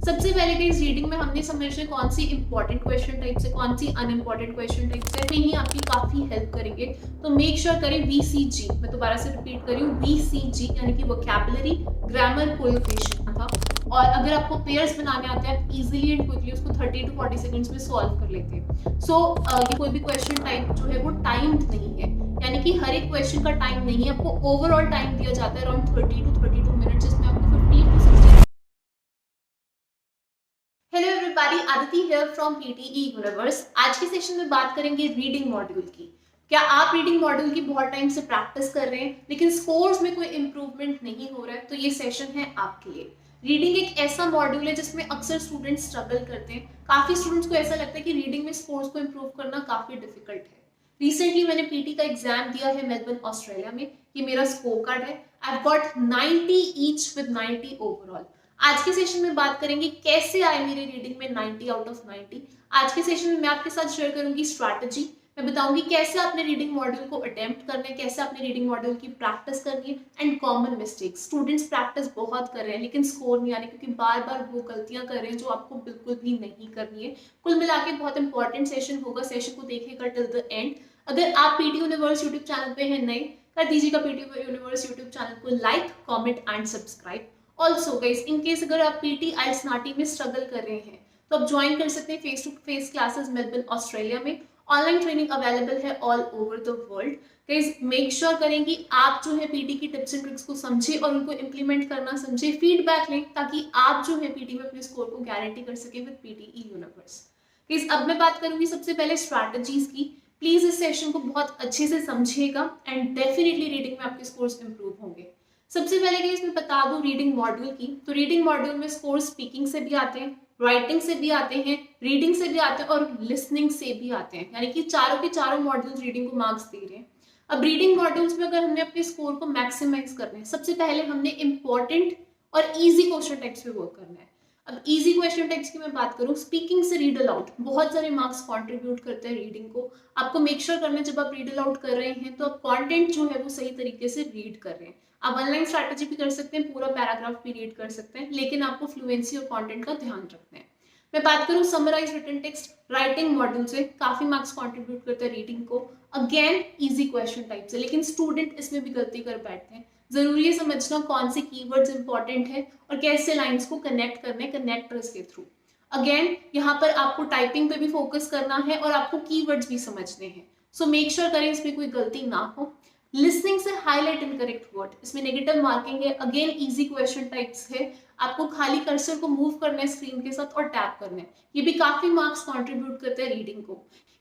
सबसे पहले guys reading में हमने समझना है कौन सी इंपॉर्टेंट क्वेश्चन टाइप्स है, कौन सी अनइंपॉर्टेंट क्वेश्चन टाइप्स है, में ही आपकी काफी हेल्प करेंगे। तो मेक श्योर करें VCG, मैं दोबारा से रिपीट कर रही हूँ, VCG यानी कि वोकैबुलरी, ग्रामर, कोलोकेशन था। और अगर आपको पेयर्स बनाने आते हैं, इजीली एंड क्विकली उसको 30 to 40 सेकंड्स में सॉल्व कर लेते हैं। सो ये कोई भी क्वेश्चन टाइप जो है वो टाइम्ड नहीं है, यानी कि हर एक क्वेश्चन का टाइम नहीं है, आपको ओवरऑल टाइम दिया जाता है अराउंड 30 to 32 मिनट, जिसमें आपको 15 to 16। Hello everybody, Aditi here from PTE universe. आज के सेशन में बात करेंगे रीडिंग मॉड्यूल की। क्या आप रीडिंग मॉड्यूल की बहुत टाइम से प्रैक्टिस कर रहे हैं लेकिन स्कोर्स में कोई इंप्रूवमेंट नहीं हो रहा है, तो ये सेशन है आपके लिए। रीडिंग एक ऐसा मॉड्यूल है जिसमें अक्सर स्टूडेंट्स स्ट्रगल करते हैं। काफी स्टूडेंट्स को ऐसा लगता है कि रीडिंग में स्कोर्स को इम्प्रूव करना काफी डिफिकल्ट है। रिसेंटली मैंने पीटी का एग्जाम दिया है मेलबर्न ऑस्ट्रेलिया में। ये मेरा स्कोर कार्ड है। I got 90 each with 90 overall. आज के सेशन में बात करेंगे कैसे आए मेरे रीडिंग में 90 आउट ऑफ 90। आज के सेशन में मैं आपके साथ शेयर करूंगी स्ट्रैटेजी। मैं बताऊंगी कैसे आपने रीडिंग मॉड्यूल को अटेम्प्ट करना है, कैसे आपने रीडिंग मॉड्यूल की प्रैक्टिस करनी है, and common mistakes. Students practice बहुत कर रहे हैं लेकिन स्कोर नहीं आ रहे क्योंकि बार बार वो गलतियां कर रहे हैं जो आपको बिल्कुल भी नहीं करनी है। कुल मिला के बहुत इंपॉर्टेंट सेशन होगा। सेशन को देखिएगा टिल द एंड। अगर आप पीटी यूनिवर्स यूट्यूब चैनल पे हैं नए, कर दीजिएगा पीटी यूनिवर्स यूट्यूब चैनल को like, comment and subscribe. Also guys, in case अगर आप पीटी आइल्स नाटी में स्ट्रगल कर रहे हैं तो आप ज्वाइन कर सकते हैं face to face classes Melbourne Australia में। ऑनलाइन ट्रेनिंग अवेलेबल है all over the world. Guys make sure करें कि आप जो है पीटी की टिप्स एंड ट्रिक्स को समझे और उनको इंप्लीमेंट करना समझे, फीडबैक लें ताकि आप जो है पीटी में अपने स्कोर को गारंटी कर सके विद PTE यूनिवर्स। गाइस अब मैं बात करूंगी सबसे पहले स्ट्रैटेजीज की। प्लीज इस सेशन को बहुत अच्छे से समझिएगा एंड डेफिनेटली रीडिंग में आपके स्कोर्स इंप्रूव होंगे। सबसे पहले कि इसमें बता दूं रीडिंग मॉड्यूल की, तो रीडिंग मॉड्यूल में स्कोर स्पीकिंग से भी आते हैं, राइटिंग से भी आते हैं, रीडिंग से भी आते हैं और लिसनिंग से भी आते हैं, यानी कि चारों के चारों मॉड्यूल्स रीडिंग को मार्क्स दे रहे हैं। अब रीडिंग मॉड्यूल्स में अगर हमने अपने स्कोर को मैक्सिमाइज करना है, सबसे पहले हमने इंपॉर्टेंट और इजी क्वेश्चन टाइप्स पे वर्क करना है। अब इजी क्वेश्चन टाइप्स की मैं बात करूं, स्पीकिंग से रीड अलाउड बहुत सारे मार्क्स कंट्रीब्यूट करते हैं रीडिंग को। आपको मेक श्योर करना है जब आप रीड अलाउड कर रहे हैं तो आप कंटेंट जो है वो सही तरीके से रीड कर रहे हैं। आप ऑनलाइन स्ट्रैटेजी भी कर सकते हैं, पूरा पैराग्राफ भी रीड कर सकते हैं, लेकिन आपको फ्लुएंसी और कंटेंट का ध्यान रखना है। मैं बात करूं summarise written text, writing module से काफी मार्क्स कंट्रीब्यूट करते हैं रीडिंग को। अगेन इजी क्वेश्चन टाइप से, लेकिन स्टूडेंट इसमें भी गलती कर बैठते हैं। जरूरी है समझना कौन से कीवर्ड्स इंपॉर्टेंट है और कैसे लाइंस को कनेक्ट करने हैं कनेक्टर्स के थ्रू। अगेन यहाँ पर आपको टाइपिंग पे भी फोकस करना है और आपको कीवर्ड्स भी समझने हैं। सो मेक श्योर करें इसमें कोई गलती ना हो। लिसनिंग से हाईलाइट इनकरेक्ट वर्ड, इसमें नेगेटिव मार्किंग है। अगेन इजी क्वेश्चन टाइप्स है, आपको खाली कर्सर को मूव करना है स्क्रीन के साथ और टैप करना है। ये भी काफी मार्क्स कंट्रीब्यूट करते हैं रीडिंग को।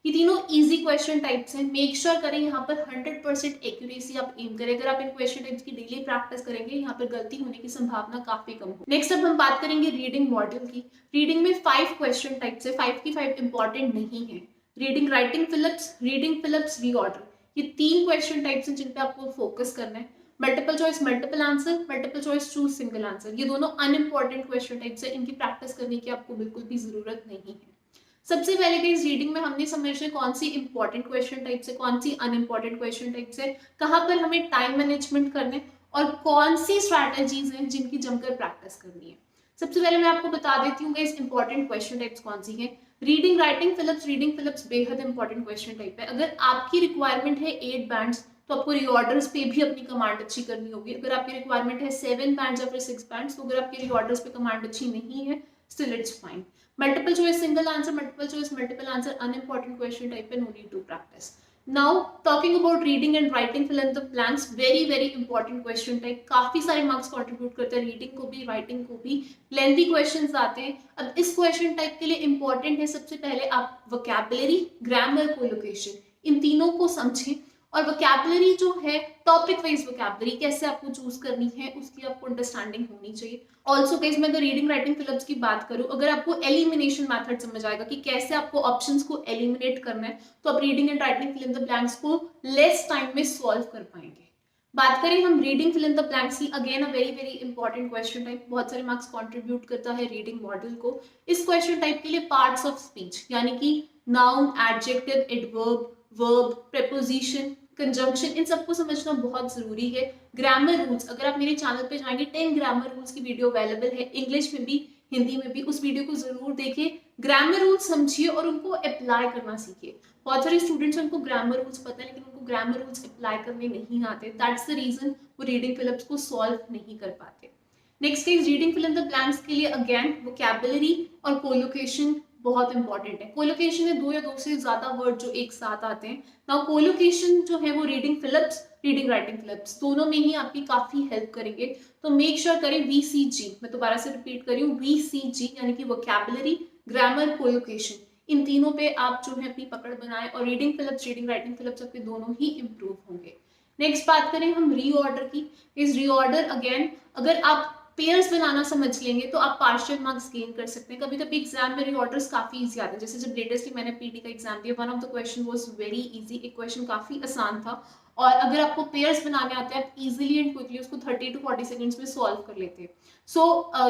ये तीनों इजी क्वेश्चन टाइप्स हैं। मेक श्योर करें यहाँ पर 100% एक्यूरेसी आप एम करें। अगर आप इन क्वेश्चन टाइप्स की डेली प्रैक्टिस करेंगे, यहाँ पर गलती होने की संभावना काफी कम हो। नेक्स्ट अब हम बात करेंगे रीडिंग मॉड्यूल की। रीडिंग में 5 क्वेश्चन टाइप्स है, 5 की 5 इंपॉर्टेंट नहीं है। रीडिंग राइटिंग फिलिप्स रीऑर्डर, ये 3 क्वेश्चन टाइप्स हैं जिन पे आपको फोकस करना है। Multiple choice multiple answer, multiple choice choose single answer, ये दोनों अनइंपॉर्टेंट क्वेश्चन टाइप्स है। इनकी प्रैक्टिस करने की आपको बिल्कुल भी जरूरत नहीं है। सबसे पहले कि इस रीडिंग में हमने समझना है कौन सी इंपॉर्टेंट क्वेश्चन टाइप्स है, कौन सी अनइंपॉर्टेंट क्वेश्चन टाइप्स है, कहाँ पर हमें टाइम मैनेजमेंट करना है और कौन सी स्ट्रैटेजीज हैं जिनकी जमकर प्रैक्टिस करनी है। सबसे पहले मैं आपको बता देती हूँ इस इंपॉर्टेंट क्वेश्चन टाइप्स कौन सी है। रीडिंग फिलिप्स बेहद इंपॉर्टेंट क्वेश्चन टाइप है। अगर आपकी रिक्वायरमेंट है 8 बैंड्स तो आपको रीऑर्डर्स पे भी अपनी कमांड अच्छी करनी होगी। अगर आपकी रिक्वायरमेंट है 7 बैंड्स या फिर 6 बैंड्स, तो अगर आपकी रीऑर्डर्स पे कमांड अच्छी नहीं है, still it's fine. Multiple choice single answer, multiple choice multiple answer, unimportant question type पे, no need to practice. Now talking about reading and writing fill in the blanks, very very important question type, काफी सारे marks contribute करते हैं reading को भी writing को भी। Lengthy questions आते हैं। अब इस क्वेश्चन टाइप के लिए इंपॉर्टेंट है सबसे पहले आप वोकैबुलरी, ग्रामर, कोलोकेशन, इन तीनों को समझें। और वोकैबुलरी जो है टॉपिक वाइज वोकैबुलरी कैसे आपको चूज करनी है उसकी आपको अंडरस्टैंडिंग होनी चाहिए। ऑल्सो केस में अगर रीडिंग राइटिंग फिलिप्स की बात करूं, अगर आपको एलिमिनेशन मेथड समझ आएगा कि कैसे आपको ऑप्शंस को एलिमिनेट करना है, तो आप reading and writing fill in the blanks को लेस टाइम में सॉल्व कर पाएंगे। बात करें हम reading fill in the blanks की, again a very very important question type, बहुत सारे मार्क्स कंट्रीब्यूट करता है रीडिंग मॉड्यूल को। इस क्वेश्चन टाइप के लिए पार्ट्स ऑफ स्पीच यानी कि noun, adjective, adverb, verb, preposition, conjunction, इन सबको समझना बहुत जरूरी है। ग्रामर रूल्स, अगर आप मेरे चैनल पे जाएंगे 10 ग्रामर रूल्स की वीडियो अवेलेबल है, इंग्लिश में भी हिंदी में भी, उस वीडियो को जरूर देखिए, ग्रामर रूल्स समझिए और उनको अप्लाई करना सीखिए। बहुत सारे स्टूडेंट्स उनको ग्रामर रूल्स पता है लेकिन उनको ग्रामर रूल्स अप्लाई करने नहीं आते, दैट्स द रीजन वो रीडिंग फिलअप्स को सॉल्व नहीं कर पाते। Next is reading fill in the blanks के लिए अगेन वोकैबुलरी और कोलोकेशन बहुत इंपॉर्टेंट है। कोलोकेशन है दो या दो से ज्यादा वर्ड जो एक साथ आते हैं। नाउ कोलोकेशन जो है वो reading fill-ups, reading writing fill-ups दोनों में ही आपकी काफी हेल्प करेंगे। तो मेक श्योर करें VCG, मैं दोबारा से रिपीट कर रही हूँ, VCG यानी कि वोकैबुलरी, ग्रामर, कोलोकेशन, इन तीनों पे आप जो है अपनी पकड़ बनाएं और reading fill-ups, reading writing fill-ups आपके दोनों ही इंप्रूव होंगे। नेक्स्ट बात करें हम रीऑर्डर की। इस रीऑर्डर अगेन अगर आप पेयर्स बनाना समझ लेंगे तो आप पार्शियल मार्क्स गेन कर सकते हैं। कभी कभी एग्जाम में रीऑर्डर्स काफी इजी आते हैं, जैसे जब लेटेस्टली मैंने पीटी का एग्जाम दिया, one of the question was very easy, एक क्वेश्चन काफी आसान था और अगर आपको पेयर्स बनाने आते हैं आप इजीली एंड क्विकली उसको 30 to 40 सेकंड्स में सॉल्व कर लेते हैं। सो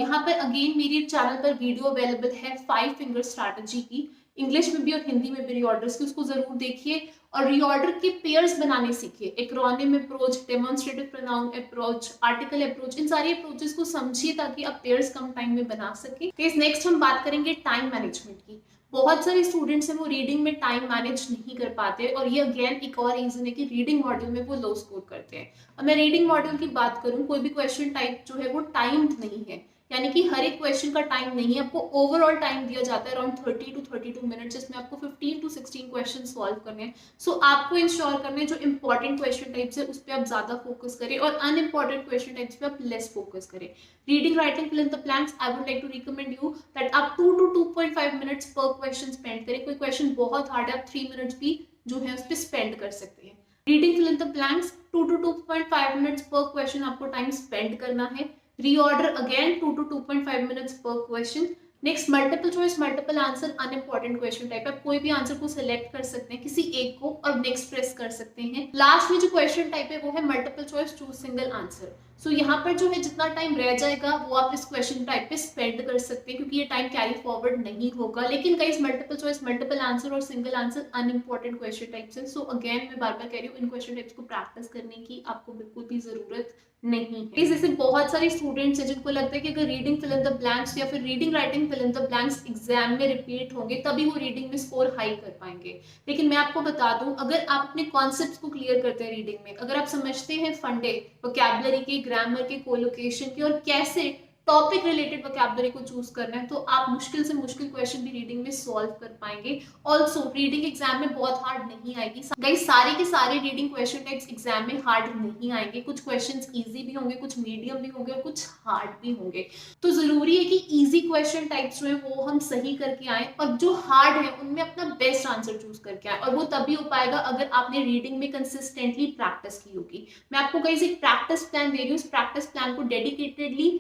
यहाँ पर अगेन मेरे चैनल पर वीडियो अवेलेबल है 5 फिंगर स्ट्रैटेजी की, इंग्लिश में भी और हिंदी में भी रीऑर्डर्स की, उसको जरूर देखिए और रीऑर्डर के पेयर्स बनाने सीखिए। Acronym approach, demonstrative pronoun approach, article approach, इन सारी अप्रोचेस को समझिए ताकि आप पेयर्स कम टाइम में बना सके। नेक्स्ट हम बात करेंगे टाइम मैनेजमेंट की। बहुत सारे स्टूडेंट्स हैं वो रीडिंग में टाइम मैनेज नहीं कर पाते और ये अगेन एक और रीजन है कि रीडिंग मॉड्यूल में वो लो स्कोर करते हैं। अब मैं रीडिंग मॉड्यूल की बात करूं, कोई भी क्वेश्चन टाइप जो है वो टाइम्ड नहीं है, यानी कि हर एक क्वेश्चन का टाइम नहीं है, आपको ओवरऑल टाइम दिया जाता है अराउंड 30 to 32 मिनट्स, जिसमें आपको 15 to 16 क्वेश्चन सॉल्व करने हैं। सो आपको इंश्योर करना है जो इंपॉर्टेंट क्वेश्चन टाइप्स है उस पर आप ज्यादा फोकस करें और अनइंपॉर्टेंट क्वेश्चन टाइप्स पे आप लेस फोकस करें। Reading writing fill in the blanks, I would like to recommend you that आप 2 to 2.5 मिनट्स पर क्वेश्चन स्पेंड करें। कोई क्वेश्चन बहुत हार्ड है आप 3 मिनट्स भी जो है उस पर स्पेंड कर सकते हैं। Reading fill in the blanks 2 to 2.5 minutes पर क्वेश्चन आपको टाइम स्पेंड करना है। Reorder again 2 to 2.5 minutes per question. Next multiple choice, multiple answer, unimportant question type, आप कोई भी आंसर को सिलेक्ट कर सकते हैं किसी एक को और नेक्स्ट प्रेस कर सकते हैं। लास्ट में जो क्वेश्चन टाइप है वो है multiple choice, choose single answer. So यहाँ पर जो है जितना टाइम रह जाएगा वो आप इस क्वेश्चन टाइप पे स्पेंड कर सकते हैं क्योंकि ये टाइम कैरी फॉरवर्ड नहीं होगा। लेकिन कई मल्टीपल चॉइस, मल्टीपल आंसर और single answer unimportant question types है। सो अगेन मैं बार बार कह रही हूँ इन क्वेश्चन टाइप्स को प्रैक्टिस करने की आपको बिल्कुल भी जरूरत नहीं है। जैसे बहुत सारे स्टूडेंट्स हैं जिनको लगता है कि अगर reading fill in the blanks या फिर reading writing fill in the blanks exam में रिपीट होंगे तभी वो रीडिंग में स्कोर हाई कर पाएंगे। लेकिन मैं आपको बता दूं अगर आप अपने कॉन्सेप्ट्स को क्लियर करते हैं रीडिंग में, अगर आप समझते हैं फंडे वोकैबुलरी के, ग्रामर के, कोलोकेशन के और कैसे टॉपिक रिलेटेड वोकैबुलरी को चूज करना है, तो आप मुश्किल से मुश्किल क्वेश्चन भी रीडिंग में सॉल्व कर पाएंगे। ऑल्सो रीडिंग एग्जाम में बहुत हार्ड नहीं आएगी गाइस, सारे के सारे रीडिंग क्वेश्चन टाइप्स एग्जाम में हार्ड नहीं आएंगे, कुछ क्वेश्चंस इजी भी होंगे, कुछ मीडियम भी होंगे और कुछ हार्ड भी होंगे। तो जरूरी है कि इजी क्वेश्चन टाइप्स जो है वो हम सही करके आए और जो हार्ड है उनमें अपना बेस्ट आंसर चूज करके आए, और वो तभी हो पाएगा अगर आपने रीडिंग में कंसिस्टेंटली प्रैक्टिस की होगी। मैं आपको गाइस एक प्रैक्टिस प्लान दे रही हूँ, इस प्रैक्टिस प्लान को डेडिकेटेडली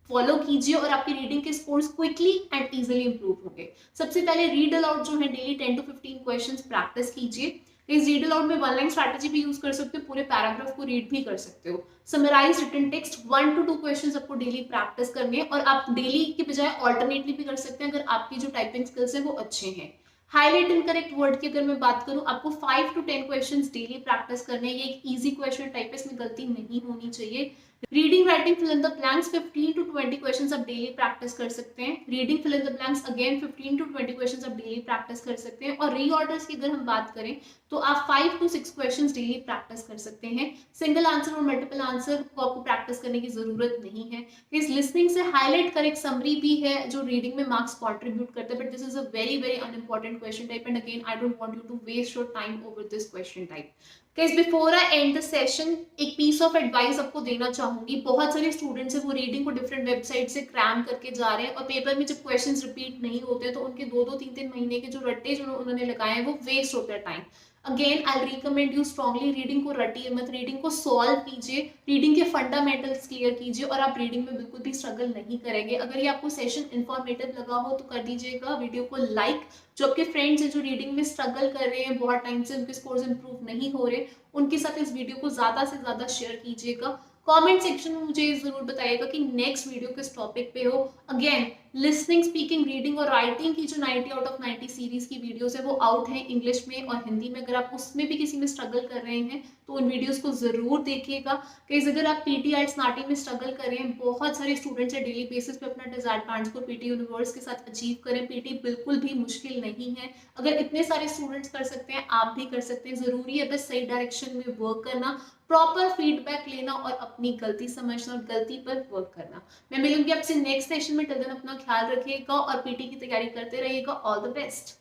फॉलो कीजिए और आपकी रीडिंग के scores quickly and easily improve होंगे। सबसे पहले रीड अलाउड जो है डेली 10 to 15 क्वेश्चंस प्रैक्टिस कीजिए। इस रीड अलाउड में वन लाइन स्ट्रैटेजी भी यूज कर सकते हो, पूरे पैराग्राफ को रीड भी कर सकते हो। Summarise written text 1 to 2 questions आपको डेली प्रैक्टिस करने हैं और आप डेली के बजाय ऑल्टरनेटली भी कर सकते हैं अगर आपकी जो टाइपिंग स्किल्स है वो अच्छे हैं। हाईलाइट इनकरेक्ट वर्ड की अगर मैं बात करूं, आपको 5 to 10 क्वेश्चंस डेली प्रैक्टिस करने हैं। ये एक इजी क्वेश्चन टाइप है, इसमें गलती नहीं होनी चाहिए। Reading writing fill in the blanks 15 to 20 questions आप डेली प्रैक्टिस कर सकते हैं। Reading fill in the blanks again 15 to 20 questions आप डेली प्रैक्टिस कर सकते हैं। और रीऑर्डर्स की अगर हम बात करें तो आप 5 to 6 क्वेश्चंस डेली प्रैक्टिस कर सकते हैं। सिंगल आंसर और मल्टीपल आंसर को आपको प्रैक्टिस करने की जरूरत नहीं है। इस लिसनिंग से हाईलाइट करेक्ट समरी भी है जो रीडिंग में मार्क्स कॉन्ट्रीब्यूट करता है, but this is a very very unimportant question type and again I don't want you to waste your time over this question type. Guys before I end the session एक piece of advice आपको देना चाहूंगी। बहुत सारे students हैं वो reading को different website से क्रैम करके जा रहे हैं और पेपर में जब क्वेश्चंस रिपीट नहीं होते तो उनके 2-2, 3-3 महीने के जो रट्टे जो उन्होंने लगाए हैं वो वेस्ट होता है time. Again I recommend you strongly, reading को रटिए मत, रीडिंग को सॉल्व कीजिए, रीडिंग के फंडामेंटल्स क्लियर कीजिए और आप रीडिंग में बिल्कुल भी स्ट्रगल नहीं करेंगे। अगर ये आपको सेशन इंफॉर्मेटिव लगा हो तो कर दीजिएगा वीडियो को लाइक। जो आपके फ्रेंड्स हैं जो रीडिंग में स्ट्रगल कर रहे हैं बहुत टाइम से, उनके स्कोर्स इंप्रूव नहीं हो रहे, उनके साथ इस वीडियो को ज्यादा से ज्यादा शेयर कीजिएगा। कमेंट सेक्शन में मुझे जरूर बताइएगा कि नेक्स्ट वीडियो किस टॉपिक पे हो। अगेन लिसनिंग, स्पीकिंग, रीडिंग और राइटिंग की जो 90 आउट ऑफ 90 सीरीज की वीडियोस है वो आउट है इंग्लिश में और हिंदी में। अगर आप उसमें भी किसी में स्ट्रगल कर रहे हैं तो उन वीडियोस को ज़रूर देखिएगा। गाइस अगर आप पीटी आइल्स नाटी में स्ट्रगल करें, बहुत सारे स्टूडेंट्स है डेली बेसिस पे अपना डिजायर्ड बैंड्स को पीटी यूनिवर्स के साथ अचीव करें। पीटी बिल्कुल भी मुश्किल नहीं है, अगर इतने सारे स्टूडेंट्स कर सकते हैं आप भी कर सकते हैं। ज़रूरी है बस सही डायरेक्शन में वर्क करना, प्रॉपर फीडबैक लेना और अपनी गलती समझना और गलती पर वर्क करना। मैं मिलूंगी आपसे नेक्स्ट सेशन में। टिल देन अपना ख्याल रखिएगा और पीटी की तैयारी करते रहिएगा। All the best.